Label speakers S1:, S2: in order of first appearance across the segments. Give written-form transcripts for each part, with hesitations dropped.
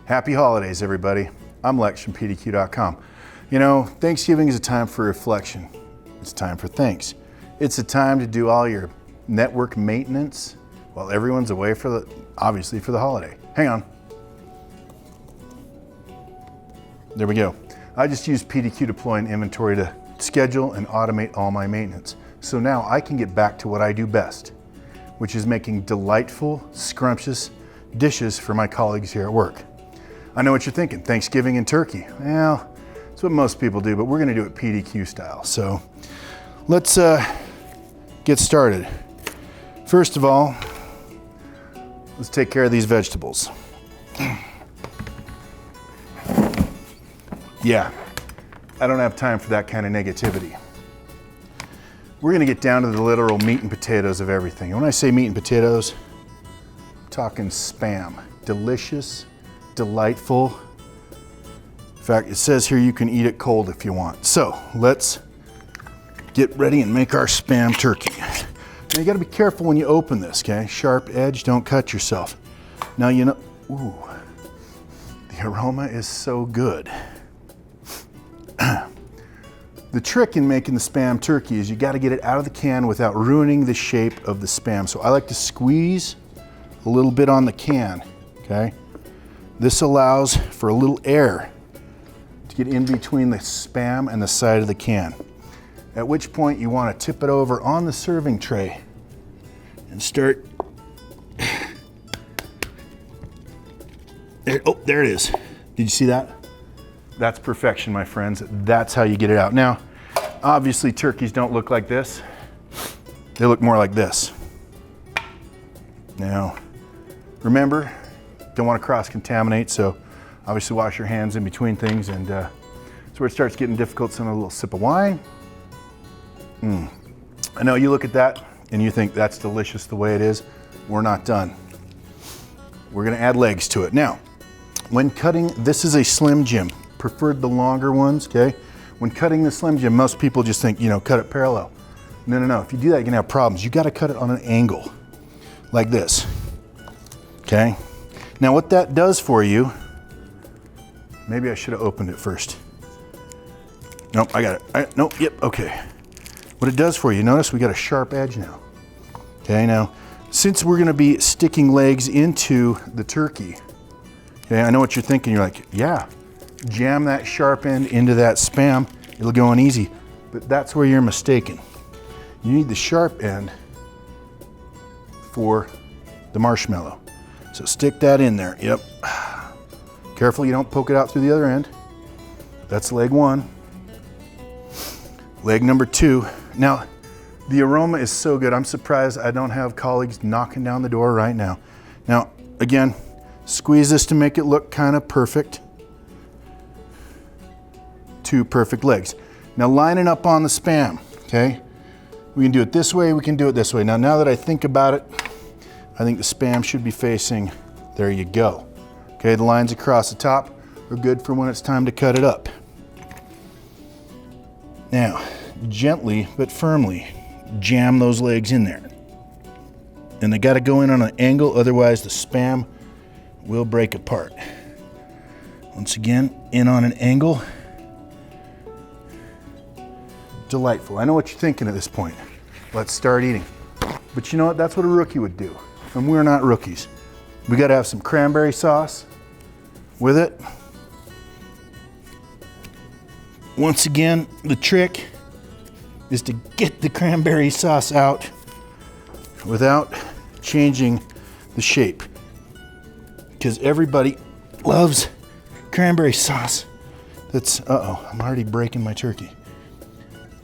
S1: Happy holidays, everybody. I'm Lex from PDQ.com. You know, Thanksgiving is a time for reflection. It's time for thanks. It's a time to do all your network maintenance while everyone's away obviously for the holiday. Hang on. There we go. I just used PDQ Deploy and Inventory to schedule and automate all my maintenance. So now I can get back to what I do best, which is making delightful, scrumptious dishes for my colleagues here at work. I know what you're thinking, Thanksgiving and turkey. Well, that's what most people do, but we're gonna do it PDQ style. So let's get started. First of all, let's take care of these vegetables. Yeah, I don't have time for that kind of negativity. We're gonna get down to the literal meat and potatoes of everything. And when I say meat and potatoes, I'm talking Spam. Delicious, delightful. In fact, it says here you can eat it cold if you want. So let's get ready and make our Spam turkey. Now you gotta be careful when you open this, okay? Sharp edge, don't cut yourself. Now you know, ooh, the aroma is so good. The trick in making the Spam turkey is you gotta get it out of the can without ruining the shape of the Spam. So I like to squeeze a little bit on the can, okay? This allows for a little air to get in between the Spam and the side of the can. At which point you want to tip it over on the serving tray and start. There, oh, there it is. Did you see that? That's perfection, my friends. That's how you get it out. Now, obviously turkeys don't look like this. They look more like this. Now, remember, don't want to cross-contaminate, so obviously wash your hands in between things, and that's where it starts getting difficult. So a little sip of wine. I know you look at that and you think that's delicious the way it is. We're not done. We're gonna add legs to it. Now, when cutting, this is a Slim Jim, preferred the longer ones, okay? When cutting the Slim Jim, most people just think, you know, cut it parallel. No, no, no, if you do that, you're gonna have problems. You gotta cut it on an angle, like this, okay? Now what that does for you, maybe I should have opened it first. Nope, I got it. Nope, yep, okay. What it does for you, notice we got a sharp edge now. Okay, now, since we're gonna be sticking legs into the turkey, okay, I know what you're thinking. You're like, yeah, jam that sharp end into that Spam, it'll go on easy. But that's where you're mistaken. You need the sharp end for the marshmallow. So stick that in there, yep. Careful you don't poke it out through the other end. That's leg one. Leg number two. Now, the aroma is so good. I'm surprised I don't have colleagues knocking down the door right now. Now, again, squeeze this to make it look kind of perfect. Two perfect legs. Now line it up on the Spam, okay? We can do it this way, we can do it this way. Now that I think about it, I think the Spam should be facing, there you go. Okay, the lines across the top are good for when it's time to cut it up. Now, gently but firmly jam those legs in there. And they gotta go in on an angle, otherwise the Spam will break apart. Once again, in on an angle. Delightful. I know what you're thinking at this point. Let's start eating. But you know what, that's what a rookie would do. And we're not rookies. We gotta have some cranberry sauce with it. Once again, the trick is to get the cranberry sauce out without changing the shape. Because everybody loves cranberry sauce. That's, uh-oh, I'm already breaking my turkey.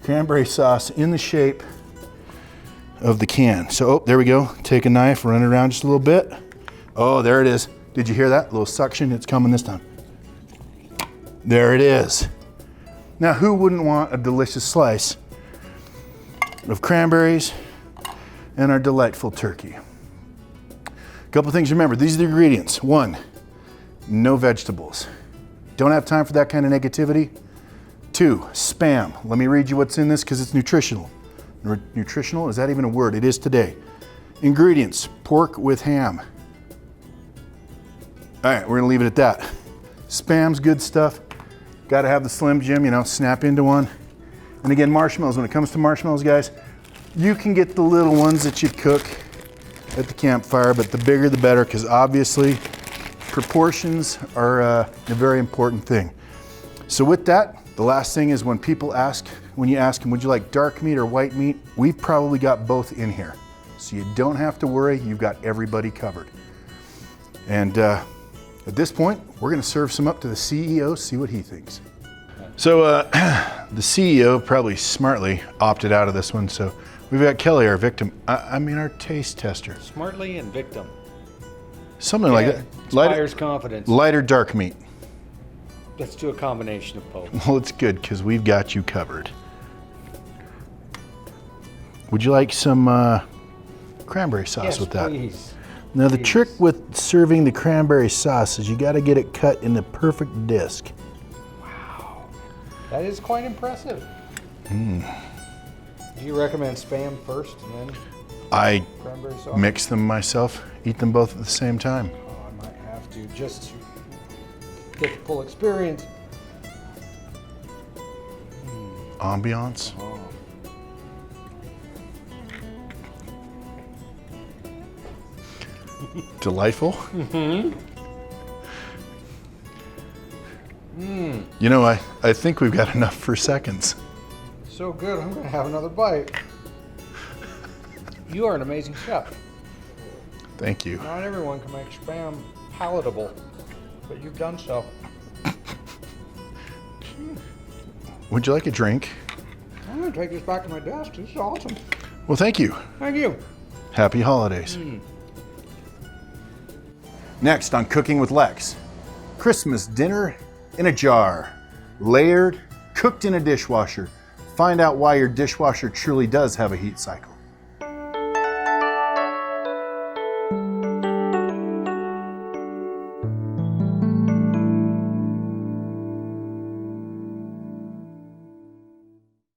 S1: Cranberry sauce in the shape of the can. So, oh, there we go. Take a knife, run it around just a little bit. Oh, there it is. Did you hear that? A little suction, it's coming this time. There it is. Now, who wouldn't want a delicious slice of cranberries and our delightful turkey? A couple things to remember. These are the ingredients. 1, no vegetables. Don't have time for that kind of negativity. 2, Spam. Let me read you what's in this because it's nutritional. Nutritional, is that even a word? It is today. Ingredients, pork with ham. All right, we're gonna leave it at that. Spam's good stuff. Gotta have the Slim Jim, you know, snap into one. And again, marshmallows, when it comes to marshmallows, guys, you can get the little ones that you cook at the campfire, but the bigger the better, because obviously proportions are a very important thing. So with that, the last thing is when people ask, when you ask them, would you like dark meat or white meat? We've probably got both in here. So you don't have to worry, you've got everybody covered. And at this point, we're gonna serve some up to the CEO, see what he thinks. So the CEO probably smartly opted out of this one, so we've got Kelly, our victim, I mean our taste tester.
S2: Smartly and victim.
S1: Something like that.
S2: Inspires confidence.
S1: Light or dark meat?
S2: Let's do a combination of both.
S1: Well, it's good because we've got you covered. Would you like some cranberry sauce with that?
S2: Please.
S1: Now the trick with serving the cranberry sauce is you got to get it cut in the perfect disc.
S2: Wow, that is quite impressive. Do you recommend Spam first and then
S1: I
S2: cranberry sauce?
S1: mix them myself, eat them both at the same time.
S2: Oh, I might have to just to get the full experience.
S1: Ambiance.
S2: Oh.
S1: Delightful. You know, I think we've got enough for seconds.
S2: So good, I'm gonna have another bite. You are an amazing chef.
S1: Thank you.
S2: Not everyone can make Spam palatable, but you've done so.
S1: Would you like a drink?
S2: I'm gonna take this back to my desk. This is awesome.
S1: Well, thank you.
S2: Thank you.
S1: Happy holidays. Next on Cooking with Lex, Christmas dinner in a jar, layered, cooked in a dishwasher. Find out why your dishwasher truly does have a heat cycle.